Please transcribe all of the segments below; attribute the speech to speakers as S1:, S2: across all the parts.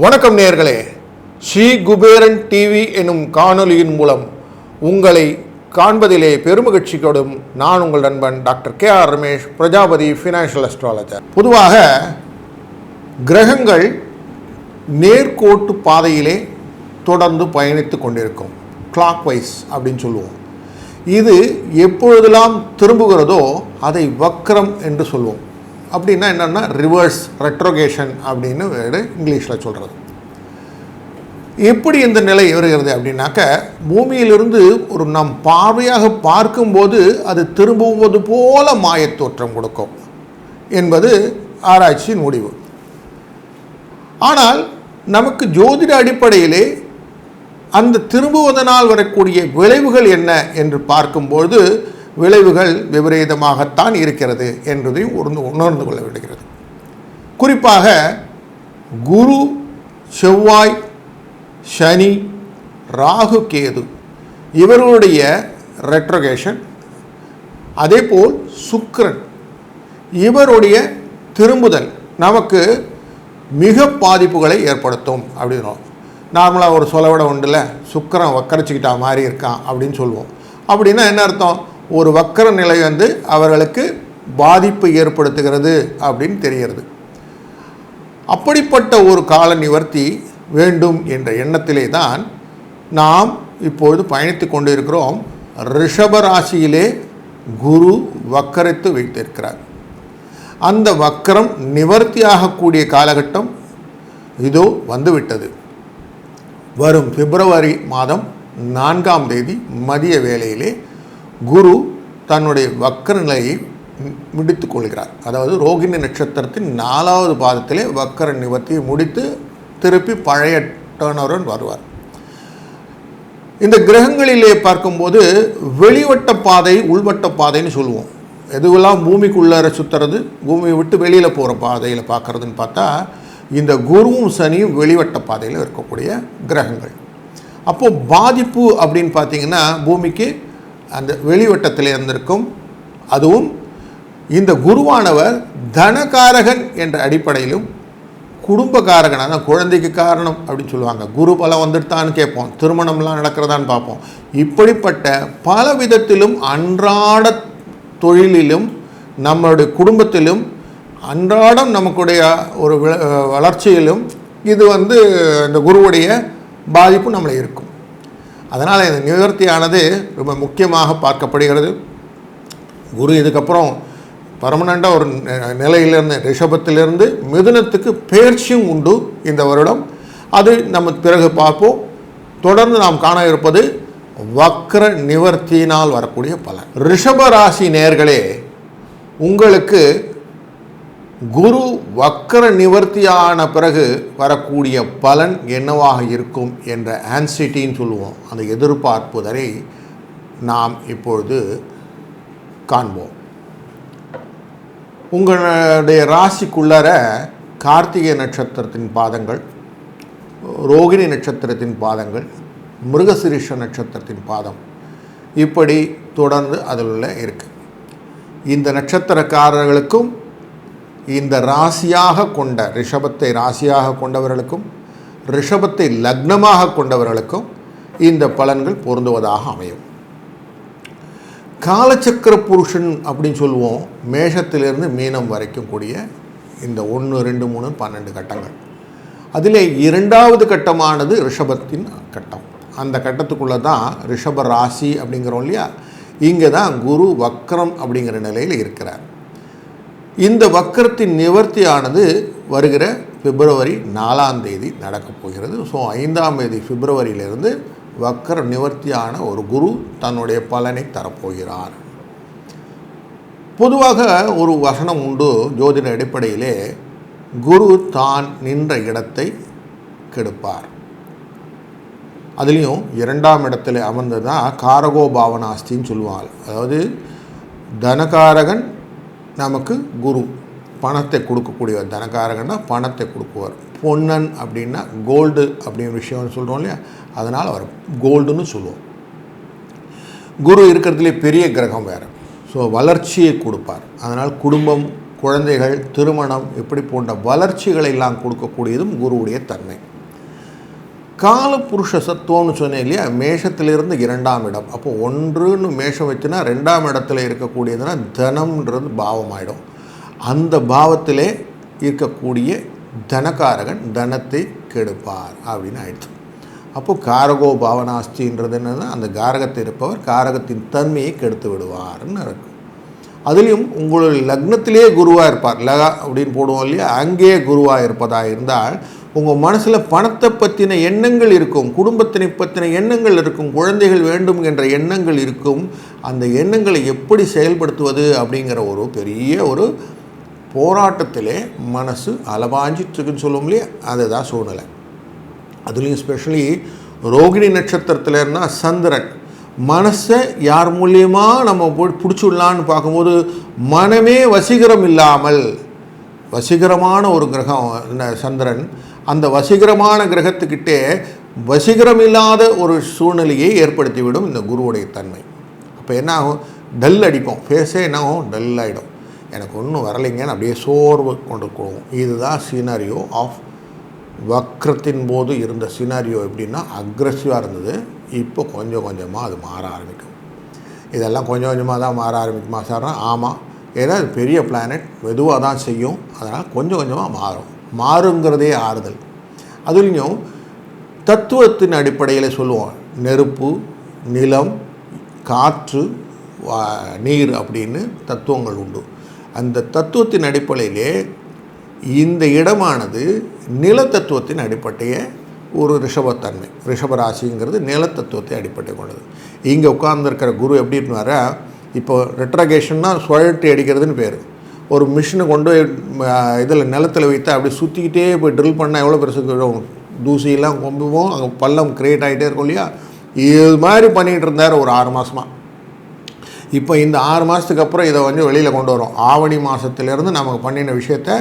S1: வணக்கம் நேயர்களே, ஸ்ரீ குபேரன் டிவி எனும் காணொலியின் மூலம் உங்களை காண்பதிலே பெருமகிழ்ச்சியோடும் நான் உங்கள் நண்பன் doctor KR. Ramesh, Prajapati financial astrologer. பொதுவாக கிரகங்கள் நேர்கோட்டு பாதையிலே தொடர்ந்து பயணித்து கொண்டிருக்கும், கிளாக் வைஸ் அப்படின்னு சொல்லுவோம். இது எப்பொழுதெல்லாம் திரும்புகிறதோ அதை வக்ரம் என்று சொல்லுவோம். அப்படின்னா என்னென்னா ரிவர்ஸ், ரெட்ரோகேஷன் அப்படின்னு இங்கிலீஷில் சொல்கிறது. எப்படி இந்த நிலை வருகிறது அப்படின்னாக்க, பூமியிலிருந்து ஒரு நம் பார்வையாக பார்க்கும்போது அது திரும்புவது போல மாயத்தோற்றம் கொடுக்கும் என்பது ஆராய்ச்சியின் முடிவு. ஆனால் நமக்கு ஜோதிட அடிப்படையிலே அந்த திரும்புவதனால் வரக்கூடிய விளைவுகள் என்ன என்று பார்க்கும்போது விளைவுகள் விபரீதமாகத்தான் இருக்கிறது என்பதையும் உணர்ந்து கொள்ள விடுகிறது. குறிப்பாக குரு, செவ்வாய், சனி, ராகு, கேது இவர்களுடைய ரெட்ரோகேஷன், அதேபோல் சுக்கிரன் இவருடைய திரும்புதல் நமக்கு மிக பாதிப்புகளை ஏற்படுத்தும் அப்படின்றோம். நார்மலாக ஒரு சொலவிட உண்டுல, சுக்கிரன் வக்கரிச்சுக்கிட்டா மாதிரி இருக்கான் அப்படின்னு சொல்லுவோம். அப்படின்னா என்ன அர்த்தம்? ஒரு வக்கர நிலை அவர்களுக்கு பாதிப்பு ஏற்படுத்துகிறது அப்படின்னு தெரிகிறது. அப்படிப்பட்ட ஒரு கால நிவர்த்தி வேண்டும் என்ற எண்ணத்திலே தான் நாம் இப்பொழுது பயணித்து கொண்டு இருக்கிறோம். ரிஷபராசியிலே குரு வக்கரித்து வைத்திருக்கிறார். அந்த வக்கரம் நிவர்த்தியாகக்கூடிய காலகட்டம் இதோ வந்துவிட்டது. வரும் பிப்ரவரி மாதம் 4ஆம் தேதி மதிய வேளையிலே குரு தன்னுடைய வக்கர நிலையை முடித்து கொள்கிறார். அதாவது ரோகிணி நட்சத்திரத்தின் 4வது பாதத்திலே வக்கர நிவர்த்தியை முடித்து திருப்பி பழைய டர்னருடன் வருவார். இந்த கிரகங்களிலே பார்க்கும்போது வெளிவட்ட பாதை, உள்வட்ட பாதைன்னு சொல்லுவோம். எதுவெல்லாம் பூமிக்குள்ளார சுற்றுறது, பூமியை விட்டு வெளியில் போகிற பாதையில் பார்க்குறதுன்னு பார்த்தா இந்த குருவும் சனியும் வெளிவட்ட பாதையில் இருக்கக்கூடிய கிரகங்கள். அப்போது பாதிப்பு அப்படின்னு பார்த்திங்கன்னா பூமிக்கு அந்த வெளிவட்டத்தில் இருந்திருக்கும். அதுவும் இந்த குருவானவர் தனகாரகன் என்ற அடிப்படையிலும் குடும்பக்காரகன், அதான் குழந்தைக்கு காரணம் அப்படின்னு சொல்லுவாங்க. குரு பலம் வந்துட்டான்னு கேட்போம், திருமணம்லாம் நடக்கிறதான்னு பார்ப்போம். இப்படிப்பட்ட பல விதத்திலும் அன்றாட தொழிலிலும் நம்மளுடைய குடும்பத்திலும் அன்றாடம் நமக்குடைய ஒரு வளர்ச்சியிலும் இது இந்த குருவுடைய பாதிப்பு நம்மளை இருக்கும். அதனால் இந்த நிவர்த்தியானது ரொம்ப முக்கியமாக பார்க்கப்படுகிறது. குரு இதுக்கப்புறம் பர்மனெண்ட்டாக ஒரு நிலையிலிருந்து, ரிஷபத்திலிருந்து மிதுனத்துக்கு பெயர்ச்சியும் உண்டு இந்த வருடம். அது நம்ம பிறகு பார்ப்போம். தொடர்ந்து நாம் காண இருப்பது வக்ர நிவர்த்தியினால் வரக்கூடிய பலன். ரிஷபராசி நேயர்களே, உங்களுக்கு குரு வக்கர நிவர்த்தியான பிறகு வரக்கூடிய பலன் என்னவாக இருக்கும் என்ற ஆன்சிட்டின்னு சொல்லுவோம். அந்த எதிர்பார்ப்புதலை நாம் இப்பொழுது காண்போம். உங்களுடைய ராசிக்குள்ளார கார்த்திகை நட்சத்திரத்தின் பாதங்கள், ரோகிணி நட்சத்திரத்தின் பாதங்கள், மிருகசிரீஷ நட்சத்திரத்தின் பாதம் இப்படி தொடர்ந்து அதில் இருக்குது. இந்த நட்சத்திரக்காரர்களுக்கும் இந்த ராசியாக கொண்ட, ரிஷபத்தை ராசியாக கொண்டவர்களுக்கும் ரிஷபத்தை லக்னமாக கொண்டவர்களுக்கும் இந்த பலன்கள் பொருந்துவதாக அமையும். காலச்சக்கர புருஷன் அப்படின்னு சொல்லுவோம். மேஷத்திலிருந்து மீனம் வரைக்கும் கூடிய இந்த 1, 2, 3, 12 கட்டங்கள். அதிலே 2வது கட்டமானது ரிஷபத்தின் கட்டம். அந்த கட்டத்துக்குள்ளே தான் ரிஷப ராசி அப்படிங்கிறோம் இல்லையா. இங்கே தான் குரு வக்ரம் அப்படிங்கிற நிலையில் இருக்கிறார். இந்த வக்கரத்தின் நிவர்த்தியானது வருகிற பிப்ரவரி 4ஆம் தேதி நடக்கப் போகிறது. ஸோ 5ஆம் தேதி பிப்ரவரியிலிருந்து வக்கர நிவர்த்தியான ஒரு குரு தன்னுடைய பலனை தரப்போகிறார். பொதுவாக ஒரு வசனம் உண்டு ஜோதிட அடிப்படையிலே, குரு தான் நின்ற இடத்தை கெடுப்பார். அதுலேயும் 2ஆம் இடத்துல அமர்ந்தது தான் காரகோ பாவனாஸ்தின்னு சொல்லுவாங்க. அதாவது தனகாரகன் நமக்கு குரு, பணத்தை கொடுக்கக்கூடிய தனகாரகன்னா பணத்தை கொடுக்குவார். பொன்னன் அப்படின்னா கோல்டு அப்படின்னு விஷயம்னு சொல்கிறோம் இல்லையா, அதனால் அவர் கோல்டுன்னு சொல்லுவோம். குரு இருக்கிறதுலே பெரிய கிரகம் வேறு. ஸோ வளர்ச்சியை கொடுப்பார். அதனால் குடும்பம், குழந்தைகள், திருமணம் இப்படி போன்ற வளர்ச்சிகளை எல்லாம் கொடுக்கக்கூடியதும் குருவுடைய தன்மை. காலபுருஷ சத்துவம்னு சொன்னேன் இல்லையா, மேஷத்திலிருந்து 2ஆம் இடம். அப்போ 1ன்னு மேஷம் வச்சுன்னா 2ஆம் இடத்துல இருக்கக்கூடியதுன்னா தனம்ன்றது பாவம் ஆகிடும். அந்த பாவத்திலே இருக்கக்கூடிய தனக்காரகன் தனத்தை கெடுப்பார் அப்படின்னு ஆயிடுச்சு. அப்போது காரகோ பாவனாஸ்தின்றது என்னென்னா அந்த காரகத்தை இருப்பவர் காரகத்தின் தன்மையை கெடுத்து விடுவார்னு இருக்கும். அதுலேயும் உங்களுடைய லக்னத்திலே குருவாக இருப்பார், லகா அப்படின்னு போடுவோம் இல்லையா, அங்கே குருவாக இருப்பதாக இருந்தால் உங்கள் மனசில் பணத்தை பற்றின எண்ணங்கள் இருக்கும், குடும்பத்தினை பற்றின எண்ணங்கள் இருக்கும், குழந்தைகள் வேண்டும் என்ற எண்ணங்கள் இருக்கும். அந்த எண்ணங்களை எப்படி செயல்படுத்துவது அப்படிங்கிற ஒரு பெரிய ஒரு போராட்டத்திலே மனசு அலபாஞ்சிட்டுருக்குன்னு சொல்லுவோம் இல்லையா, அதுதான் சூழ்நிலை. அதுலேயும் ஸ்பெஷலி ரோகிணி நட்சத்திரத்தில் இருந்தால் சந்திரன் மனசை யார் மூலியமாக நம்ம போய் பிடிச்சிடலான்னு பார்க்கும்போது மனமே வசீகரம் இல்லாமல், வசீகரமான ஒரு கிரகம் சந்திரன், அந்த வசீகரமான கிரகத்துக்கிட்டே வசீகரம் இல்லாத ஒரு சூழ்நிலையை ஏற்படுத்திவிடும் இந்த குருவுடைய தன்மை. அப்போ என்ன ஆகும், டல் அடிப்போம், ஃபேஸே என்ன ஆகும், டல் ஆகிடும், எனக்கு ஒன்றும் வரலைங்கன்னு அப்படியே சோர்வு கொண்டு போவோம். இதுதான் சினாரியோ ஆஃப் வக்ரத்தின் போது இருந்த சினாரியோ. எப்படின்னா அக்ரெசிவாக இருந்தது, இப்போ கொஞ்சம் கொஞ்சமாக அது மாற ஆரம்பிக்கும். இதெல்லாம் கொஞ்சம் கொஞ்சமாக தான் மாற ஆரம்பிக்குமா சார்னா, ஆமாம், ஏன்னா அது பெரிய பிளானட், மெதுவாக தான் செய்யும், அதனால் கொஞ்சம் கொஞ்சமாக மாறும். மாறுங்கிறதே ஆறுதல். அதுலேயும் தத்துவத்தின் அடிப்படையில் சொல்லுவோம், நெருப்பு, நிலம், காற்று, நீர் அப்படின்னு தத்துவங்கள் உண்டு. அந்த தத்துவத்தின் அடிப்படையிலே இந்த இடமானது நிலத்தத்துவத்தின் அடிப்படைய ஒரு ரிஷபத்தன்மை. ரிஷபராசிங்கிறது நிலத்தத்துவத்தை அடிப்படை கொண்டது. இங்கே உட்கார்ந்துருக்கிற குரு எப்படின்னு வர, இப்போ ரெட்ரகேஷன்னா சுழட்டி அடிக்கிறதுன்னு பேர். ஒரு மிஷினை கொண்டு இதில் நிலத்தில் வைத்தா அப்படி சுற்றிக்கிட்டே போய் ட்ரில் பண்ணால் எவ்வளோ பெருசு தூசியெல்லாம் கொம்புவோம், அங்கே பள்ளம் க்ரியேட் ஆகிட்டே இருக்கும் இல்லையா. இது மாதிரி பண்ணிகிட்டு இருந்தார் ஒரு 6 மாதமாக. இப்போ இந்த 6 மாதத்துக்கு அப்புறம் இதை வந்து வெளியில் கொண்டு வரும். ஆவணி மாதத்துலேருந்து நமக்கு பண்ணின விஷயத்தை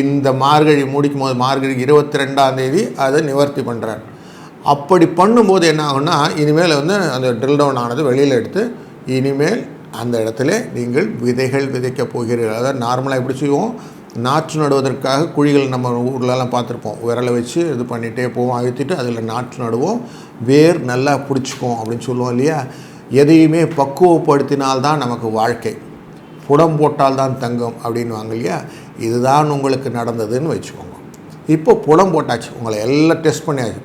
S1: இந்த மார்கழி முடிக்கும் போது, மார்கழி 22ஆம் தேதி அதை நிவர்த்தி பண்ணுறார். அப்படி பண்ணும்போது என்ன ஆகுன்னா, இனிமேல் வந்து அந்த ட்ரில் டவுன் ஆனது வெளியில் எடுத்து இனிமேல் அந்த இடத்துல நீங்கள் விதைகள் விதைக்க போகிறீர்கள். அதாவது நார்மலாக எப்படி செய்வோம், நாற்று நடுவதற்காக குழிகள் நம்ம ஊர்லலாம் பார்த்துருப்போம், விரலை வச்சு இது பண்ணிகிட்டே போவோம், அழுத்திட்டு அதில் நாற்று நடுவோம், வேர் நல்லா பிடிச்சிக்கும் அப்படின்னு சொல்லுவோம் இல்லையா. எதையுமே பக்குவப்படுத்தினால்தான் நமக்கு வாழ்க்கை, புடம் போட்டால் தான் தங்கம் அப்படின்வாங்க இல்லையா. இதுதான் உங்களுக்கு நடந்ததுன்னு வச்சுக்கோங்க. இப்போ புடம் போட்டாச்சு, உங்களை எல்லாம் டெஸ்ட் பண்ணியாச்சு,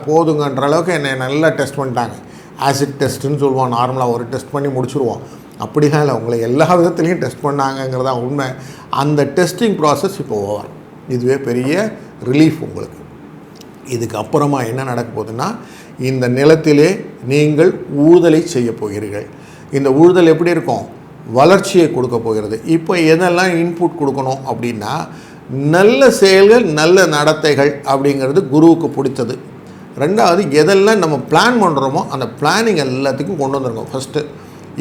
S1: போதுங்கன்ற அளவுக்கு என்னை நல்லா டெஸ்ட் பண்ணிட்டாங்க. ஆசிட் டெஸ்ட்டுன்னு சொல்லுவோம், நார்மலாக ஒரு டெஸ்ட் பண்ணி முடிச்சுருவோம். அப்படிலாம் இல்லை, உங்களை எல்லா விதத்துலேயும் டெஸ்ட் பண்ணாங்கங்கிறதான் உண்மை. அந்த டெஸ்டிங் ப்ராசஸ் இப்போ ஓவர். இதுவே பெரிய ரிலீஃப் உங்களுக்கு. இதுக்கு அப்புறமா என்ன நடக்க போகுதுன்னா, இந்த நிலத்திலே நீங்கள் ஊழ்தலை செய்ய போகிறீர்கள். இந்த ஊழ்தல் எப்படி இருக்கும், வளர்ச்சியை கொடுக்க போகிறது. இப்போ எதெல்லாம் இன்புட் கொடுக்கணும் அப்படின்னா, நல்ல செயல்கள், நல்ல நடத்தைகள் அப்படிங்கிறது குருவுக்கு பிடிச்சது. ரெண்டாவது, எதெல்லாம் நம்ம பிளான் பண்ணுறோமோ அந்த பிளானிங் எல்லாத்துக்கும் கொண்டு வந்துருக்கோம். ஃபஸ்ட்டு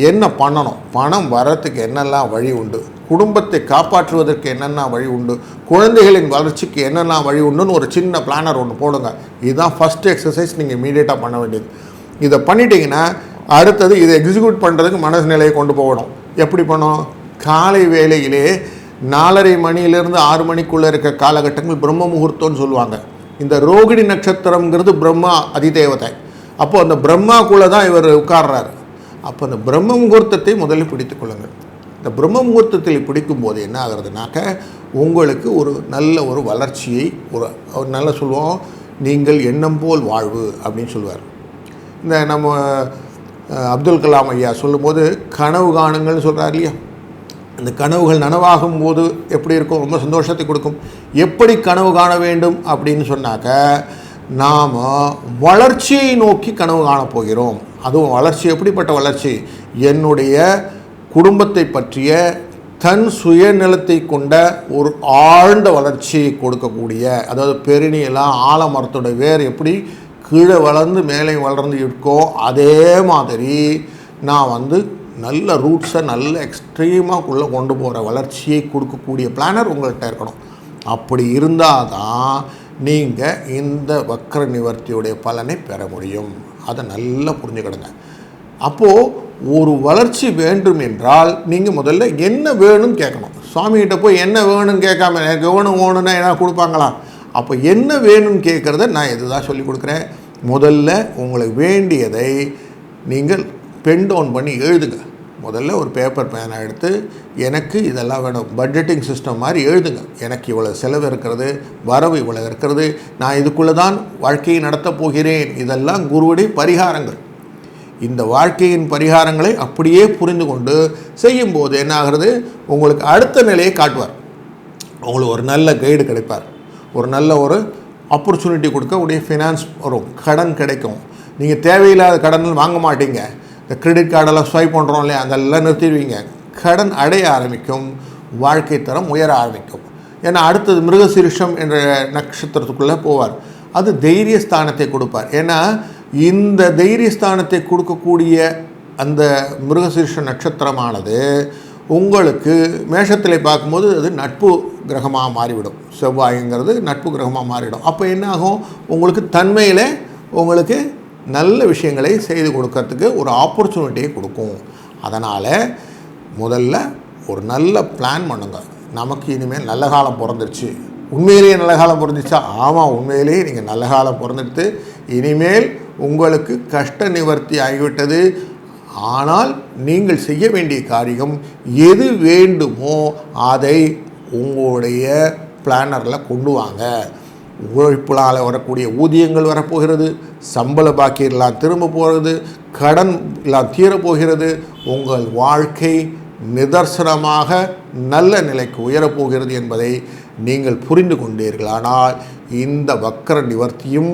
S1: என்ன பண்ணணும், பணம் வரத்துக்கு என்னெல்லாம் வழி உண்டு, குடும்பத்தை காப்பாற்றுவதற்கு என்னென்ன வழி உண்டு, குழந்தைகளின் வளர்ச்சிக்கு என்னெல்லாம் வழி உண்டுன்னு ஒரு சின்ன பிளானர் ஒன்று போடுங்க. இதுதான் ஃபஸ்ட்டு எக்ஸசைஸ் நீங்கள் இமீடியட்டாக பண்ண வேண்டியது. இதை பண்ணிட்டீங்கன்னா அடுத்தது இதை எக்ஸிக்யூட் பண்ணுறதுக்கு மனநிலையை கொண்டு போகணும். எப்படி பண்ணணும், காலை வேளையிலே 4:30 மணியிலேருந்து 6 மணிக்குள்ளே இருக்க காலகட்டங்கள் பிரம்ம முகூர்த்தம்னு சொல்லுவாங்க. இந்த ரோகிணி நட்சத்திரங்கிறது பிரம்மா அதிதேவதை. அப்போது அந்த பிரம்மாக்குள்ளே தான் இவர் உட்கார்றாரு. அப்போ அந்த பிரம்ம முகூர்த்தத்தை முதலில் பிடித்து கொள்ளுங்கள். இந்த பிரம்ம முகூர்த்தத்தில் பிடிக்கும்போது என்ன ஆகிறதுனாக்க, உங்களுக்கு ஒரு நல்ல ஒரு வளர்ச்சியை, ஒரு நல்ல சொல்லுவோம், நீங்கள் எண்ணம் போல் வாழ்வு அப்படின்னு சொல்லுவார். இந்த நம்ம அப்துல் கலாம் ஐயா சொல்லும்போது கனவு காணுங்கள்னு சொல்கிறார் இல்லையா. அந்த கனவுகள் நனவாகும் போது எப்படி இருக்கும், ரொம்ப சந்தோஷத்தை கொடுக்கும். எப்படி கனவு காண வேண்டும் அப்படின்னு சொன்னாக்க, நாம் வளர்ச்சியை நோக்கி கனவு காணப்போகிறோம். அதுவும் வளர்ச்சி எப்படிப்பட்ட வளர்ச்சி, என்னுடைய குடும்பத்தை பற்றிய தன் சுயநலத்தை கொண்ட ஒரு ஆழ்ந்த வளர்ச்சியை கொடுக்கக்கூடிய, அதாவது பெருணியெல்லாம் ஆலமரத்தோட வேர் எப்படி கீழே வளர்ந்து மேலே வளர்ந்து இருக்கோ அதே மாதிரி நான் நல்ல ரூட்ஸை நல்ல எக்ஸ்ட்ரீமாக உள்ளே கொண்டு போகிற வளர்ச்சியை கொடுக்கக்கூடிய பிளானர் உங்கள்கிட்ட இருக்கணும். அப்படி இருந்தால் தான் நீங்கள் இந்த வக்ர நிவர்த்தியுடைய பலனை பெற முடியும். அதை நல்லா புரிஞ்சுக்கிடுங்க. அப்போது ஒரு வளர்ச்சி வேண்டும் என்றால் நீங்கள் முதல்ல என்ன வேணும்னு கேட்கணும். சுவாமிகிட்ட போய் என்ன வேணும்னு கேட்காம எனக்கு வேணும்னா என்ன கொடுப்பாங்களா? அப்போ என்ன வேணும்னு கேட்குறத நான் இதுதான் சொல்லி கொடுக்குறேன். முதல்ல உங்களுக்கு வேண்டியதை நீங்கள் பென் டவுன் பண்ணி எழுதுங்க. முதல்ல ஒரு பேப்பர் பேனை எடுத்து எனக்கு இதெல்லாம் வேணும், பட்ஜெட்டிங் சிஸ்டம் மாதிரி எழுதுங்க. எனக்கு இவ்வளோ செலவு இருக்கிறது, வரவு இவ்வளோ இருக்கிறது, நான் இதுக்குள்ளே தான் வாழ்க்கையை நடத்தப் போகிறேன். இதெல்லாம் குருவுடைய பரிகாரங்கள். இந்த வாழ்க்கையின் பரிகாரங்களை அப்படியே புரிந்து கொண்டு செய்யும்போது என்ன ஆகிறது, உங்களுக்கு அடுத்த நிலையை காட்டுவார். உங்களுக்கு ஒரு நல்ல கைடு கிடைப்பார், ஒரு நல்ல ஒரு ஆப்பர்ச்சுனிட்டி கொடுக்கக்கூடிய ஃபினான்ஸ் வரும், கடன் கிடைக்கும். நீங்கள் தேவையில்லாத கடன்கள் வாங்க மாட்டீங்க. இந்த கிரெடிட் கார்டெல்லாம் ஸ்வைப் பண்ணுறோம் இல்லையா, அதெல்லாம் நிறுத்திடுவீங்க. கடன் அடைய ஆரம்பிக்கும், வாழ்க்கை தரம் உயர ஆரம்பிக்கும். ஏன்னா அடுத்தது மிருகசீரிஷம் என்ற நட்சத்திரத்துக்குள்ளே போவார். அது தைரியஸ்தானத்தை கொடுப்பார். ஏன்னா இந்த தைரியஸ்தானத்தை கொடுக்கக்கூடிய அந்த மிருகசீரிஷ நட்சத்திரமானது உங்களுக்கு மேஷத்தில் பார்க்கும்போது அது நட்பு கிரகமாக மாறிவிடும். செவ்வாய்ங்கிறது நட்பு கிரகமாக மாறிவிடும். அப்போ என்ன ஆகும், உங்களுக்கு தன்மையில் உங்களுக்கு நல்ல விஷயங்களை செய்து கொடுக்கறதுக்கு ஒரு ஆப்பர்ச்சுனிட்டியை கொடுக்கும். அதனால் முதல்ல ஒரு நல்ல பிளான் பண்ணுங்க. நமக்கு இனிமேல் நல்ல காலம் பிறந்துருச்சு. உண்மையிலேயே நல்ல காலம் பிறந்துச்சா? ஆமாம், உண்மையிலேயே நீங்கள் நல்ல காலம் பிறந்துடுத்து. இனிமேல் உங்களுக்கு கஷ்ட நிவர்த்தி ஆகிவிட்டது. ஆனால் நீங்கள் செய்ய வேண்டிய காரியம் எது வேண்டுமோ அதை உங்களுடைய பிளானரில் கொண்டு வாங்க. உழைப்பினால் வரக்கூடிய ஊதியங்கள் வரப்போகிறது, சம்பள பாக்கியெல்லாம் திரும்ப போகிறது, கடன் எல்லாம் தீரப்போகிறது. உங்கள் வாழ்க்கை நிதர்சனமாக நல்ல நிலைக்கு உயரப்போகிறது என்பதை நீங்கள் புரிந்து கொண்டீர்கள். ஆனால் இந்த வக்கர நிவர்த்தியும்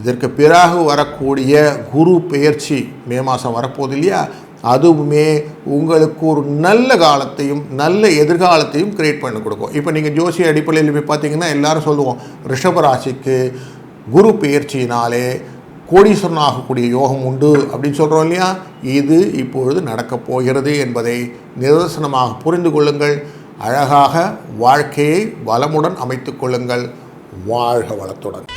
S1: இதற்கு பிறகு வரக்கூடிய குரு பெயர்ச்சி மே மாதம் வரப்போகுது இல்லையா, அதுவுமே உங்களுக்கு ஒரு நல்ல காலத்தையும் நல்ல எதிர்காலத்தையும் கிரியேட் பண்ணி கொடுக்கும். இப்போ நீங்கள் ஜோசிய அடிப்படையில் போய் பார்த்தீங்கன்னா எல்லாரும் சொல்லுவோம், ரிஷபராசிக்கு குரு பெயர்ச்சியினாலே கோடீஸ்வரன் ஆகக்கூடிய யோகம் உண்டு அப்படின்னு சொல்கிறோம் இல்லையா. இது இப்பொழுது நடக்கப் போகிறது என்பதை நிதர்சனமாக புரிந்து கொள்ளுங்கள். அழகாக வாழ்க்கையை வளமுடன் அமைத்து கொள்ளுங்கள். வாழ்க வளத்துடன்.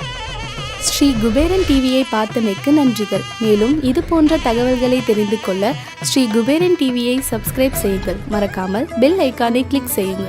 S2: ஸ்ரீ குபேரன் டிவியை பார்த்தமைக்கு நன்றிகள். மேலும் இது போன்ற தகவல்களை தெரிந்து கொள்ள ஸ்ரீ குபேரன் டிவியை சப்ஸ்கிரைப் செய்யுங்கள். மறக்காமல் பெல் ஐக்கானை கிளிக் செய்யுங்கள்.